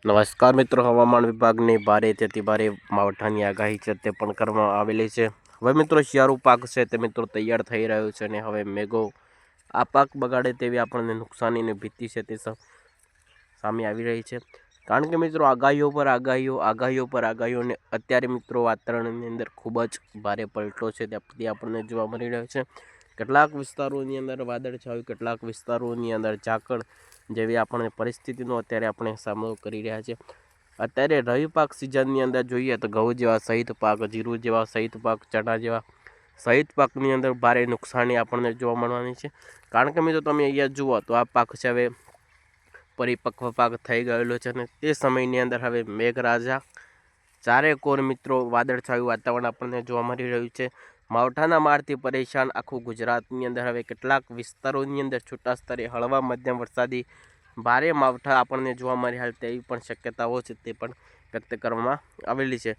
નમસ્કાર મિત્રો, હવામાન વિભાગની ભારેથી અતિભારે માવઠાની આગાહી છે તે પણ કરવામાં આવેલી છે। હવે મિત્રો શિયાળુ પાક છે તે મિત્રો તૈયાર થઈ રહ્યો છે અને હવે મેઘો આ પાક બગાડે તેવી આપણને નુકસાનીની ભીતિ છે તે સામે આવી રહી છે। કારણ કે મિત્રો આગાહીઓ પર આગાહીઓ અને અત્યારે મિત્રો વાતાવરણની અંદર ખૂબ જ ભારે પલટો છે તે આપણને જોવા મળી રહ્યો છે। કેટલાક વિસ્તારોની અંદર વાદળછાયું, કેટલાક વિસ્તારોની અંદર ઝાકળ જેવી આપણને પરિસ્થિતિનો અત્યારે આપણે સામનો કરી રહ્યા છે। અત્યારે રવિ પાક સિઝનની અંદર જોઈએ તો ઘઉં જેવા સહિત પાક, જીરું જેવા સહિત પાક, ચણા જેવા સહિત પાકની અંદર ભારે નુકસાની આપણને જોવા મળવાની છે। કારણ કે મિત્રો તમે અહીંયા જુઓ તો આ પાક છે હવે પરિપક્વ પાક થઈ ગયેલો છે અને તે સમયની અંદર હવે મેઘરાજા ચારે કોર મિત્રો વાદળછાયું વાતાવરણ આપણને જોવા મળી રહ્યું છે। માવઠાના મારથી પરેશાન આખું ગુજરાતની અંદર હવે કેટલાક વિસ્તારોની અંદર છૂટા સ્તરે હળવા મધ્યમ વરસાદી ભારે માવઠા આપણને જોવા મળ્યા તેવી પણ શક્યતાઓ છે તે પણ વ્યક્ત કરવામાં આવેલી છે।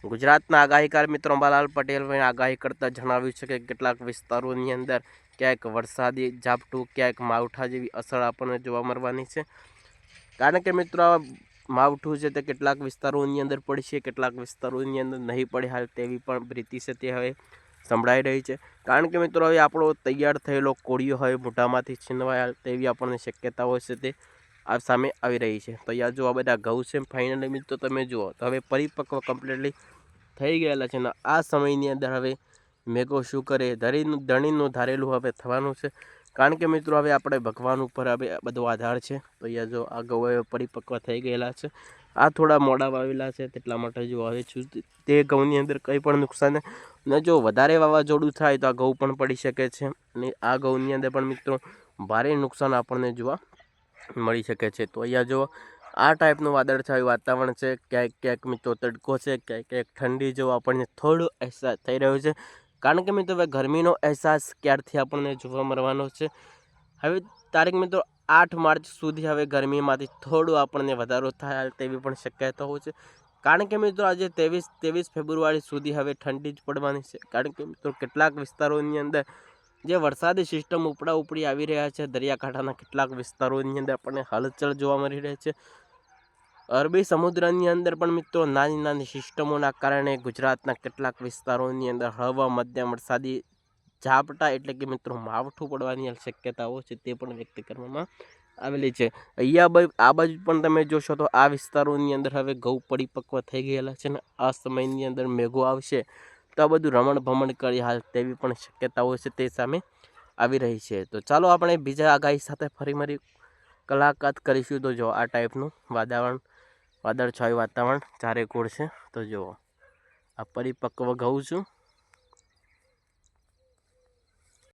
ગુજરાતના આગાહીકાર મિત્રો અંબાલાલ પટેલે આગાહી કરતાં જણાવ્યું છે કે કેટલાક વિસ્તારોની અંદર ક્યાંક વરસાદી ઝાપટું, ક્યાંક માવઠા જેવી અસર આપણને જોવા મળવાની છે। કારણ કે મિત્રો આ માવઠું છે તે કેટલાક વિસ્તારોની અંદર પડશે, કેટલાક વિસ્તારોની અંદર નહીં પડે હાલ તેવી પણ ભીતિ છે તે હવે સંભળાઈ રહી છે। કારણ કે મિત્રો હવે આપણો તૈયાર થયેલો કોળિયો હવે મોઢામાંથી છીનવાય તેવી આપણને શક્યતાઓ છે તે આ સામે આવી રહી છે। તો અહીંયા જો આ બધા ઘઉં છે ફાઇનલી મિત્રો તમે જુઓ તો હવે પરિપક્વ કમ્પ્લીટલી થઈ ગયેલા છે અને આ સમયની અંદર હવે મેઘો શું કરે ધણીનું ધારેલું હવે થવાનું છે। કારણ કે મિત્રો હવે આપણે ભગવાન ઉપર હવે બધો આધાર છે। તો અહીંયા જો આ ઘઉં હવે પરિપક્વ થઈ ગયેલા છે, આ થોડા મોડા વાવેલા છે તેટલા માટે જો હવે તે ઘઉંની અંદર કંઈ પણ નુકસાન અને જો વધારે વાવાઝોડું થાય તો આ ઘઉં પણ પડી શકે છે અને આ ઘઉંની અંદર પણ મિત્રો ભારે નુકસાન આપણને જોવા મળી શકે છે। તો અહીંયા જો આ ટાઈપનું વાદળછાયું વાતાવરણ છે, ક્યાંક ક્યાંક મિત્રો તડકો છે, ક્યાંક ક્યાંક ઠંડી જેવો આપણને થોડો અહેસાસ થઈ રહ્યો છે। કારણ કે મિત્રો હવે ગરમીનો અહેસાસ ક્યારથી આપણને જોવા મળવાનો છે, હવે તારીખ મિત્રો 8 માર્ચ સુધી હવે ગરમીમાંથી થોડો આપણને વધારો થાય તેવી પણ શક્યતાઓ છે। કારણ કે મિત્રો આજે 23 ફેબ્રુઆરી સુધી હવે ઠંડી જ પડવાની છે। કારણ કે મિત્રો કેટલાક વિસ્તારોની અંદર જે વરસાદી સિસ્ટમ ઉપડી આવી રહ્યા છે, દરિયાકાંઠાના કેટલાક વિસ્તારોની અંદર આપણને હલચલ જોવા મળી રહી છે। અરબી સમુદ્રની અંદર પણ મિત્રો નાની નાની સિસ્ટમોના કારણે ગુજરાતના કેટલાક વિસ્તારોની અંદર હળવા મધ્યમ વરસાદી ઝાપટા એટલે કે મિત્રો માવઠું પડવાની શક્યતાઓ છે તે પણ વ્યક્ત કરવામાં આવેલી છે। અહીંયા આ બાજુ પણ તમે જોશો તો આ વિસ્તારોની અંદર હવે ઘઉં પરિપક્વ થઈ ગયેલા છે અને આ સમયની અંદર મેઘો આવશે તો આ બધું રમણ ભમણ કરી હાલ તેવી પણ શક્યતાઓ છે તે સામે આવી રહી છે। તો ચાલો આપણે બીજા આગાહી સાથે ફરી મળી કલાકાત કરીશું। તો જો આ ટાઈપનું વાદળછાયું વાતાવરણ ચારે કોર છે। તો જુઓ આ પરિપક્વ ઘઉં છું